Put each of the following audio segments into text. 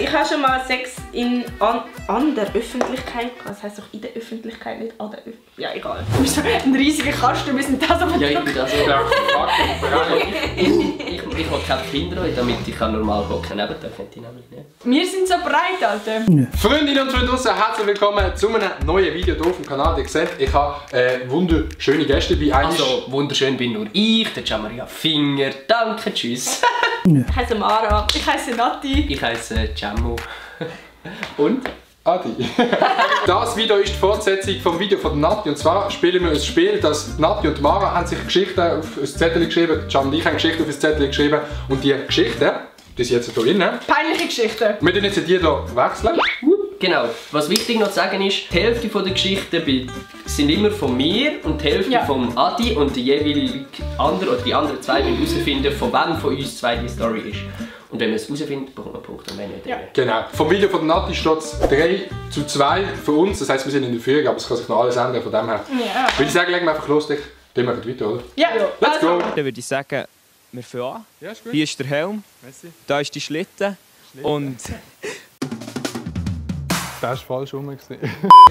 Ich habe schon mal Sex an der Öffentlichkeit. Das heisst doch in der Öffentlichkeit, nicht an der Öffentlichkeit. Ja, egal. Du bist so ein riesiger Kasten, wir müssen das aber. Ja, ich bin das auch. Ich will keine Kinder haben, damit ich normal hocken kann. Das könnte ich nämlich nicht. Wir sind so breit, Alter. Freundinnen und Freunde draussen, herzlich willkommen zu einem neuen Video hier auf dem Kanal. Ihr seht, ich habe wunderschöne Gäste bei einem. Also, wunderschön bin nur ich, der Gianmaria Finger. Danke, tschüss. Ich heiße Mara. Ich heiße Nati. Ich heiße Giammo. Und? Adi. Das Video ist die Fortsetzung vom Video von Nati. Und zwar spielen wir ein Spiel, das Nati und Mara haben sich Geschichten auf ein Zettel geschrieben. Can und ich haben Geschichten auf ein Zettel geschrieben. Und die Geschichten, die sind jetzt hier drin. Peinliche Geschichten. Wir werden jetzt die hier wechseln. Genau. Was wichtig noch zu sagen ist, die Hälfte der Geschichten sind immer von mir und die Hälfte vom Adi und die jeweilige andere oder die anderen zwei müssen herausfinden, von wem von uns zwei die Story ist. Und wenn man es herausfindet, bekommt man Punkte und wenn nicht, dann nicht. Genau. Vom Video von Nati steht es 3:2 für uns. Das heisst, wir sind in der Führung, aber es kann sich noch alles ändern von dem her. Ja. Würde ich sagen, legen wir einfach los. Dann machen wir weiter, oder? Ja. Let's go! Dann würde ich sagen, wir fangen an. Ja, ist gut. Hier ist der Helm, da ist die Schlitten. Und Das war falsch rum.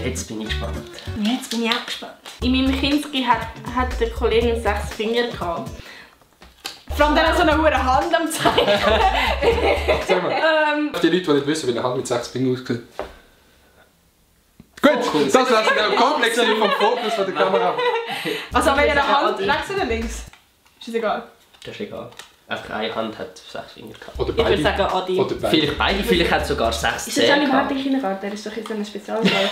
Jetzt bin ich gespannt. Jetzt bin ich auch gespannt. In meinem Kinski hat der Kollege 6 Finger gehabt. vor allem dann so eine hohe Hand am Zeigen. Sag mal. Die Leute, die nicht wissen, wie eine Hand mit 6 Fingern aussieht. Gut, das war der Komplex vom Fokus von der Kamera. Also wenn ihr eine Hand rechts oder links? Ist das egal? Das ist egal. Einfach eine Hand hat 6 Finger gehabt. Oder Ich würde beide. sagen Adi. Oder beide. Vielleicht beide, vielleicht hat sogar 6 Ist das Zähne Johnny überhaupt gehabt. im Kindergarten? Er ist doch jetzt ein Spezialfall.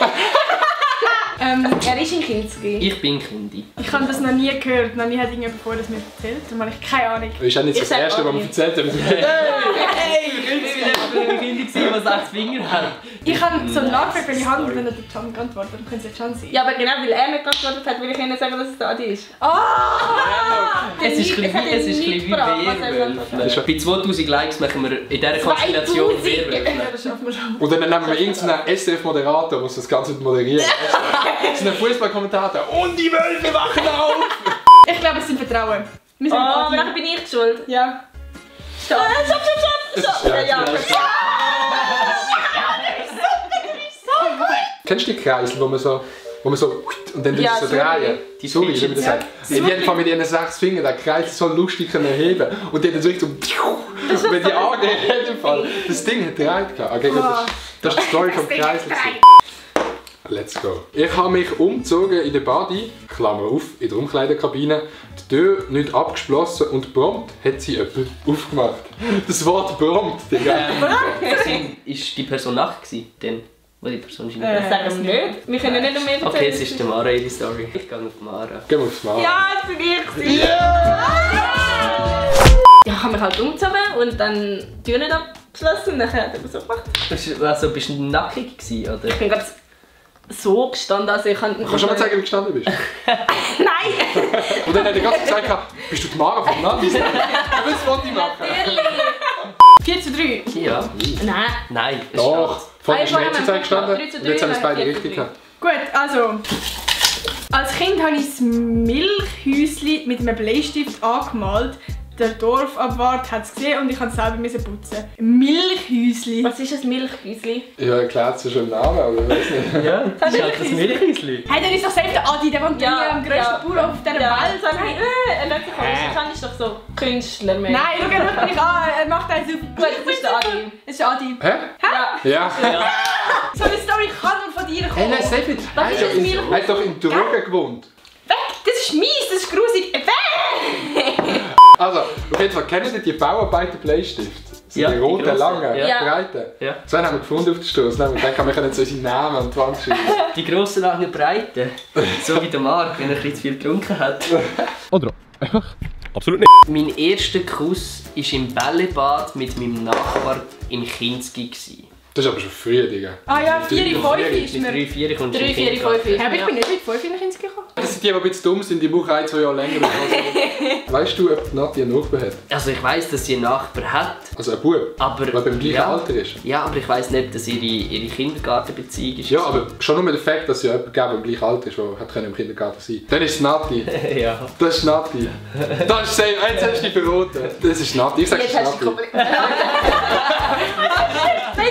Er ist in Kinski. Ich bin Kindi. Ich habe das noch nie gehört. Noch nie hat irgendjemand vor das mir erzählt. Darum habe ich keine Ahnung. Das ist auch nicht Ich das sag Erste, was Adi. wir erzählt haben. Ich bin ein Kind, der 6 Finger hat. Ich habe so nachgefragt, welche Hand, wenn er der Can geantwortet hat, dann könnte es jetzt schon sein. Ja, aber genau, weil er nicht geantwortet hat, will ich Ihnen sagen, dass es der Adi ist. Es ist ein bisschen wie Werwölfe. Bei 2000 Likes machen wir in dieser Konstellation 2000? Werwölfe. Ja, das schaffen wir schon. Und dann nehmen wir irgendeinen SRF-Moderator, der das Ganze moderiert. So einen Fußballkommentator. Und die Wölfe wachen auf! Ich glaube, es sind Vertrauen. Wir sind aber Adi. dann bin ich die schuld. Ja. Stopp! Stopp! Ja. Kennst du die Kreisel, wo man so und dann Ja, so so drehen? die So wie man das sagt. Die haben mit ihren 6 Fingern den Kreis so lustig heben und die haben so richtig so und wenn die angehen, das Ding hat gedreht. Okay, das ist die Story vom Kreisel. Let's go. Ich habe mich umgezogen in der Body, Klammer auf, in der Umkleidekabine, die Tür nicht abgeschlossen und prompt hat sie jemand aufgemacht. Das Wort prompt, Digga. Ist die Person nackt gewesen, denn? Wo die Person ist Das sagen sie nicht. Wir können nicht noch mehr erzählen. Okay, es ist der Mara ihre Story. Ich gehe auf Mara. Gehen wir aufs Mal. Ja, das bin ich. Ja, ich habe mich halt umgezogen und dann die Tür nicht abgeschlossen und dann hat er so gemacht. Also bist du nackig gewesen, oder? Ich bin gerade so gestanden, also ich kann... Kannst du schon mal zeigen, wie du gestanden bist? Nein! Und dann hat er ganz gesagt, bist du die Mara von Nati? Das wollte ich machen. 4:3. Ja. Nein. Nein, es Doch. steht. Vorhin ist Vorher nicht haben zur wir Zeit gestanden 3:3 und jetzt haben wir es beide und richtig gehabt. Gut, also. Als Kind habe ich das Milchhäuschen mit einem Bleistift angemalt. Der Dorfabwart hat es gesehen und ich musste es selber putzen. Milchhäuschen. Was ist ein Milchhäuschen? Ja, erklärt es schon im Namen, aber ich weiß nicht. Ja, das ist halt das Milchhäuschen. Hey, dann ist doch selbst der Adi, der wohnt hier am grössten Bauernhof auf dieser Ja, Welt. das habe ich... Wahrscheinlich ist doch so Künstler mehr. Nein, schau mich an, er macht eins auf. Gut, das ist der Adi. Das ist der Adi. Hä? Ja. Ja. So eine Story kann nur von dir Hey, kommen. nein, sag nicht. Was ist ein Milchhaus? Er hat doch in Drogen gewohnt. Weg, das ist mies, das ist grusig. Weg! Also, auf jeden Fall kennen Sie die Bauarbeiter-Bleistift? So Ja, die die roten, grossen. langen, Ja. breiten. Ja. So einen haben wir gefunden auf der Straße. Und dann können wir jetzt unsere Namen an die Wand schreiben. Die grossen, langen Breiten. So wie der Marc, wenn er ein bisschen zu viel getrunken hat. Oder einfach absolut nicht. Mein erster Kuss war im Bällebad mit meinem Nachbar im Kinski. Das ist aber schon früh, Digga. Ah ja, 4, 5 ist Mit mir. 3, 4 kommst du 3, in 4, den 5, 5. Aber ich bin nicht mit 5 in den Kind gekommen. Das sind die, die ein bisschen dumm sind, die brauchen 1, 2 Jahre länger. Weißt du, ob Nati einen Nachbar hat? Also ich weiss, dass sie einen Nachbar hat, Also ein Bub, aber... der beim gleichen ja, Alter ist. Ja, aber ich weiss nicht, dass ihre Kindergartenbeziehung ist. Ja, aber schon nur der Fakt, dass es ja jemanden gab, der im gleichen Alter ist, der im Kindergarten sein konnte. Dann ist es Nati. Ja. Das ist Nati. Das ist safe. Jetzt hast du dich verraten. Das ist Nati. Ich sag, es Jetzt ist hast du Nati. komplett...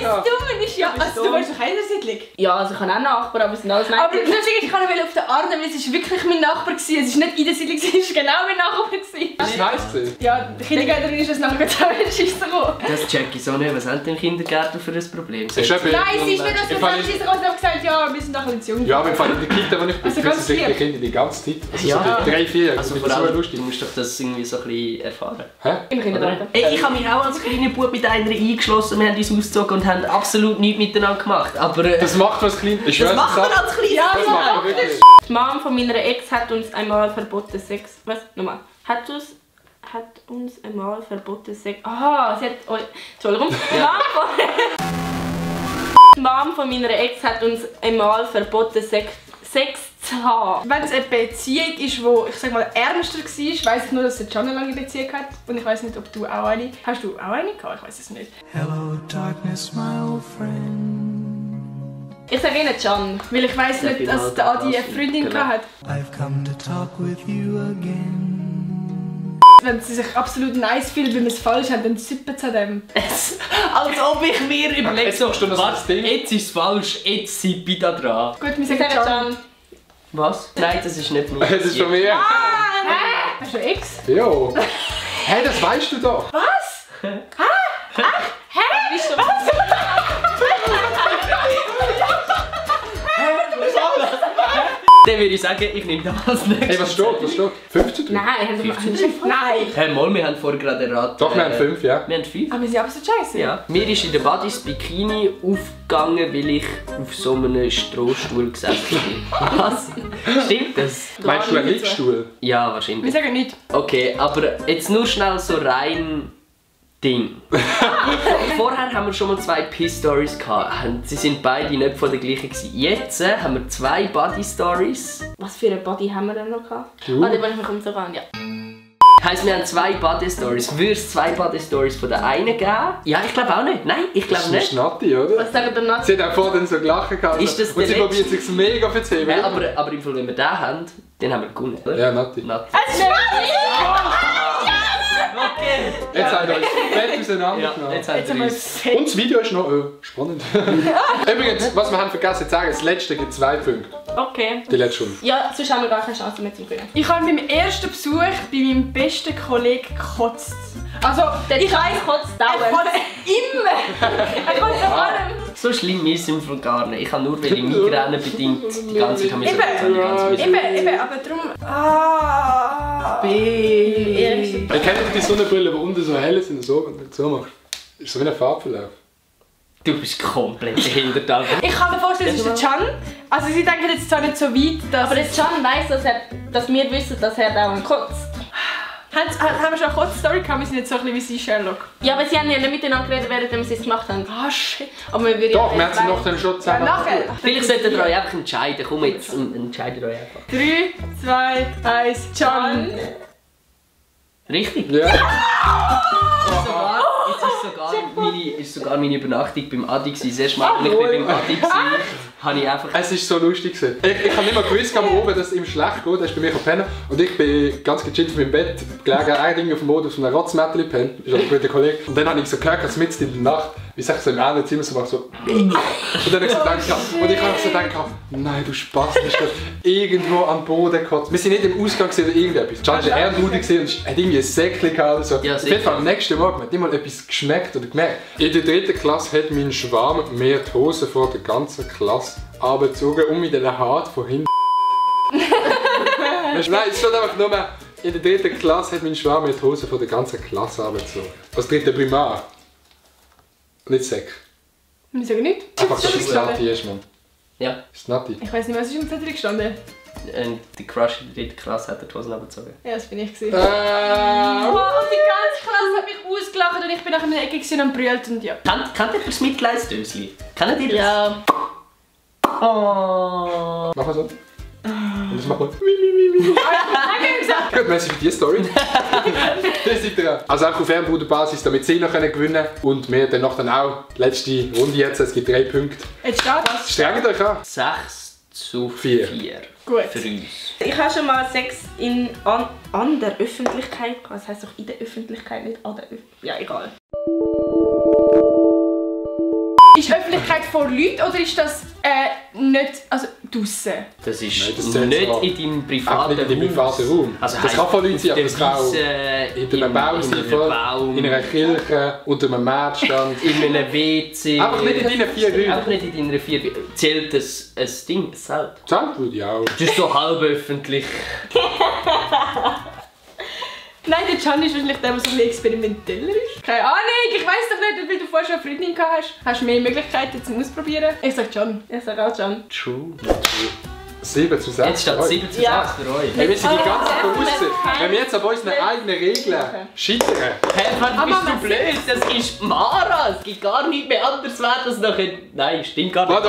Das Dumme ist ja... Also du wohnst doch auch in der Siedlung? Ja, also ich habe auch Nachbarn, aber es sind alles Aber ich kann nicht auf der Arne, weil es wirklich mein Nachbar war. Es war nicht in der Siedlung, es war genau mein Nachbar. Das war nice. Ja, die Kindergärtnerin ist das nachher Scheiße gekommen. Das check ich so nicht. Was haben denn Kindergärtner für ein Problem? Nein, sie ist mir das Scheiße gekommen und hat gesagt, ja, wir sind doch ein bisschen jung. Ja, aber im Fall in der Kita, wo ich bin, wissen sich die Kinder die ganze Zeit. Also Ja. so 3, 4, Also vor allem, du musst doch das irgendwie so ein bisschen erfahren. Hä? im Kindergarten. Ey, ich habe mich auch als kleiner Bub mit einer eingeschlossen, wir haben uns ausgezogen und haben absolut nichts miteinander gemacht. Aber Das macht was klein. Ich das schwör's, macht man als kleiner Das macht man wirklich. Die Mom von meiner Ex hat uns einmal verboten Sex. Was? Nochmal. Hat uns einmal verboten Sex. Aha, sie hat. Oh, Entschuldigung. Die Mom von meiner Ex hat uns einmal verboten Sex zu haben. Wenn es eine Beziehung ist, die, ich sag mal, ernster war, weiss ich nur, dass Can eine lange Beziehung hat. Und ich weiss nicht, ob du auch eine... Hast du auch eine gehabt? Ich weiss es nicht. Hello, darkness, my old friend. Ich sage Ihnen Can. Weil ich weiss nicht, dass der Adi eine Freundin hatte. I've come to talk with you again. Wenn sie sich absolut nice fühlen, weil wir es falsch haben, dann sippen sie an dem. als ob ich mir überlege, Jetzt machst du das warte, Ding. jetzt ist es falsch, jetzt sind wir da dran. Gut, wir Ich sagen sage Can. Can. Was? Nein, das ist nicht mir. Es ist von mir. Hast du X? Jo. Hey, das weißt du doch. Was? Dann würde ich sagen, ich nehme das als nächstes. Hey, was steht? 15? Nein, haben wir Nein. Hey, mal, wir haben vorher gerade erraten. Doch, wir haben 5, ja. Wir haben 5. Aber wir sind absolut scheiße. Ja. Mir ist in der Buddies Bikini aufgegangen, weil ich auf so einem Strohstuhl gesessen bin. Was? Stimmt das? Meinst du einen Liegstuhl? Ja, Wir wahrscheinlich. sagen nicht. Okay, aber jetzt nur schnell so rein Ding. Vorher haben wir schon mal 2 Piss-Stories gehabt. Sie sind beide nicht von der gleichen gewesen. Jetzt haben wir 2 Body-Stories. Was für eine Body haben wir denn noch gehabt? Du? Ah, da bin ich mich umsogar an, ja. Heisst, wir haben 2 Body-Stories. Würde es 2 Body-Stories von der einen geben? Ja, ich glaube auch nicht. Nein, ich glaube Das nicht. ist Natti, oder? Was sagen der Nazi? Sie hat auch vorhin so gelacht gehabt. Ist das und der sie letzte? probiert sich mega verzeihen. Nein, aber im Fall, wenn wir den haben, dann haben wir gewonnen, oder? Ja, Natti. Nati. Okay. Jetzt haben wir uns fett auseinandergenommen. Ja, jetzt haben Jetzt haben wir wir uns. es. Und das Video ist noch spannend. Übrigens, was wir haben vergessen zu sagen, das letzte gibt 2 Punkte. Okay. Die letzte Stunde. Ja, sonst haben wir gar keine Chance mehr zu gewinnen. Ich habe beim ersten Besuch bei meinem besten Kollegen gekotzt. Also, ich weiss, kotzt er dauernd. kotzt immer. Er kotzt an allem. So schlimm ist es im Fall gar nicht. Ich habe nur, weil ich Migräne bedingt die ganze Zeit Eben, aber darum... Ich kenne die Sonnenbrille, die unten so hell sind, so, wenn du so machst. Ist so wie ein Farbverlauf. Du bist komplett behindert, Alter. Ich kann mir vorstellen, es ist der Can. Also sie denken jetzt zwar nicht so weit, dass... Aber der Can weiss, dass wir wissen, dass er dauernd kotzt. Haben wir schon eine kurze Story gehabt? Wir sind jetzt so ein bisschen wie sie, Sherlock. Ja, aber sie haben ja nicht miteinander geredet, während sie es gemacht haben. Ah, shit. Aber wir würden Doch, wir haben sie noch dann schon Ja, zusammen. nachher. Vielleicht solltet ihr euch einfach entscheiden. Komm jetzt, entscheidet euch einfach. 3, 2, 1, Can. Richtig? Ja. Jetzt ist sogar meine Übernachtung beim Adi gewesen. Das erste Mal, als ich beim Adi war, habe ich einfach... Es war so lustig. Ich habe nicht mal gewusst, am oben, dass es ihm schlecht geht. Er ist bei mir pennen. Und ich bin ganz gechillt auf meinem Bett gelegen, ein Ding auf dem Boden, auf so einem Rotzmätteli pennt. Ist ein guter Kollege. Und dann habe ich so gehört, dass mitten in der Nacht, wie ich so im anderen Zimmer so mache, so... Und dann habe ich so gedacht, nein, du Spaß, ist das irgendwo am Boden gekotzt. Wir sind nicht im Ausgang oder irgendetwas. Can war eher Rudi und hat irgendwie ein Säckchen gehabt oder so. Ja, auf jeden Fall am nächsten Morgen hat immer etwas geschmeckt oder gemerkt. In der 3. Klasse hat mein Schwarm mir die Hose vor der ganzen Klasse abgezogen und mit einer Haut von hinten. Nein, es steht einfach nur mehr, in der 3. Klasse hat mein Schwarm mir die Hose vor der ganzen Klasse abgezogen. Als 3. Primar. Nicht Säck. Wir sagen nicht. Einfach, dass es Natti ist, Mann. Ja. Ist Natti. Ich weiss nicht, was ist im Zettel gestanden? Die Crush in der 3. Klasse hat die Hosen abgezogen. Ja, das bin ich gewesen. Oh. Und die ganze Klasse hat mich ausgelacht und ich bin nachher in der Ecke gewesen und brüllt und ja. Kennt ihr das Mitleidsdösli? Kennt ihr das? Ja. Oh. Mach mal so. Und das macht man. Gut, merci für die Story. Das ist dran. Also auch auf Fernbruderbasis, damit sie noch gewinnen können. Und wir dann noch auch letzte Runde jetzt. Es gibt 3 Punkte. Jetzt steht das. Strengt euch an. 6:4. Gut. Für uns. Ich habe schon mal Sex an der Öffentlichkeit. Was heisst doch in der Öffentlichkeit, nicht an der Öffentlichkeit? Ja, egal. Ist Öffentlichkeit vor Leuten oder ist das nicht, also draussen? Das ist Nein, das zählt nicht zwar. in deinem privaten Auch nicht in deinem privaten Raum. Also Das kann von Leuten sein, aber das kann auch hinter hinter einem Baum, in einer Kirche, unter einem Marktstand. in einem WC. Einfach nicht in deinen 4 Räumen. Einfach nicht in deinen 4 Räumen. Zählt das ein Ding, ein Zelt? Zelt würde ich auch. Das ist so halb öffentlich. Nein, der Can ist wahrscheinlich der, der so ein bisschen experimenteller ist. Keine Ahnung, ich weiss doch nicht, weil du vorher schon eine Freundin gehabt hast. Hast du mehr Möglichkeiten zum Ausprobieren? Ich sag Can. Ich sag auch Can. True. 7 zu 6. Jetzt steht 7 zu 6 für euch. Hey, wir sind die ganze Zeit draussen. Wenn wir jetzt an unseren eigenen Regeln scheitern. Hey, wann bist du blöd? Das ist Mara. Es gibt gar nicht mehr anders werden als nachher. Nein, stimmt gar nicht. Warte.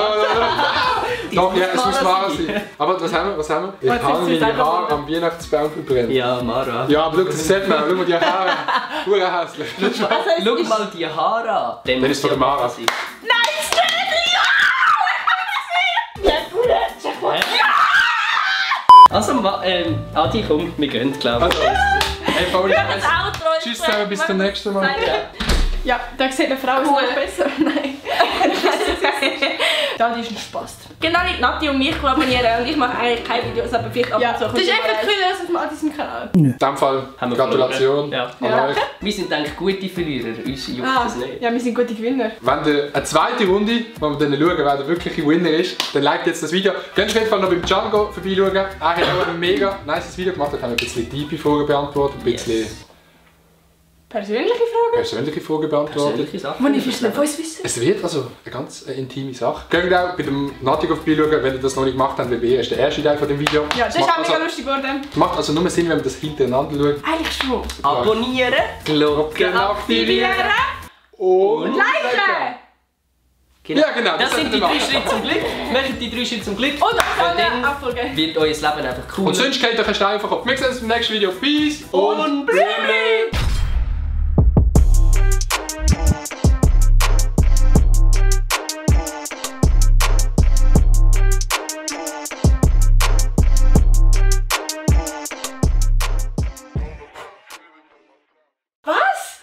Doch, ja, es muss Mara sein. Aber was haben wir? Ich habe meine Haare am Weihnachtsbaum verbrennt. Ja, Mara. Ja, aber schau, das sieht man. Schau mal die Haare. Hure hässlich. Schau mal die Haare an. Dann ist es von der Mara. Also, Adi, komm, wir gehen, glaube ich. Hey, Pauli, Das Outro ist tschüss zusammen, bis zum nächsten Mal. Ja, da sieht eine Frau Cool. noch besser. Nein. Das ist ein Spaß. Genau, nicht Nati und mich abonnieren und ich mache eigentlich keine Videos, aber vielleicht ab Ja, und zu. das ist einfach cool, dass auf diesem Kanal. In dem Fall, Haben wir Gratulation verloren. an Ja. euch. Wir sind eigentlich gute Verlierer, uns juckt das nicht. Ja, wir sind gute Gewinner. Wenn ihr eine zweite Runde, wo wir dann schauen, wer der wirkliche Winner ist, dann liked jetzt das Video. Könnt ihr auf jeden Fall noch beim Django vorbeischauen. Er hat auch ein mega nice Video gemacht. Er hat ein bisschen tiefe Fragen beantwortet, ein bisschen Persönliche Fragen? persönliche Fragen beantwortet. Persönliche Sachen. Wo ich nicht von uns wissen. Es wird also eine ganz intime Sache. Könnt ihr auch bei dem Nati vorbeischauen, wenn ihr das noch nicht gemacht habt, weil er ist der erste Teil von dem Video. Ja, das ist auch mega lustig geworden. Macht also nur Sinn, wenn man das hintereinander schaut. Eigentlich schon. Abonnieren, Glocke aktivieren. Und Liken! Genau. Ja, genau, Das das sind die sollten wir 3 Schritte zum Glück. Macht die 3 Schritte zum Glück. Und dann abfolgen. wird euer Leben einfach cool. Und sonst geht euch ein Stein einfach auf. Wir sehen uns im nächsten Video. Peace und Blümli! Was?